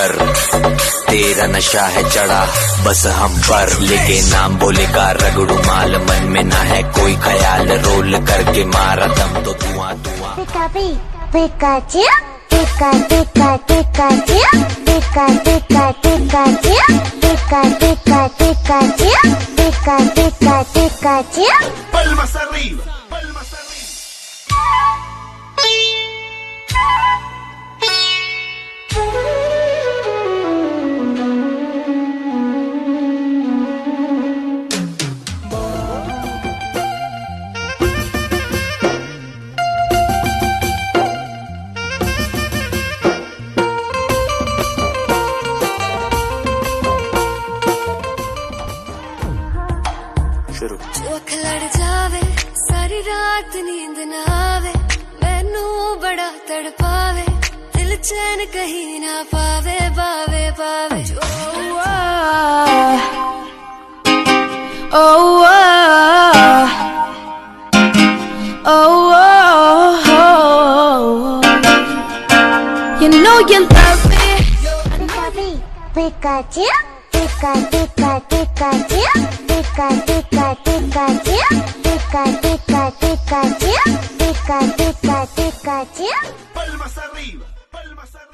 पर, तेरा नशा है चढ़ा बस हम पर, लेके नाम बोलेगा रगड़ू माल, मन में ना है कोई ख्याल, रोल करके मारा दम तो धुआं धुआं। पिकाचू पिका पिका पिकाचू पिका पिका पिकाचू पिका पिका पिकाचू पिका पिका Pikachu. Palmas arriba, palmas arriba. अख लड़ जावे सारी रात नींद ना आवे, मैनू बड़ा तड़पावे, दिल चैन कहीं ना पावे पावे पावे। You know you love me. Pikachu Pika Pika Pikachu Pika Pika Pikachu Pika Pika Pikachu Pika Pika Pikachu. Palmas arriba, palmas arriba.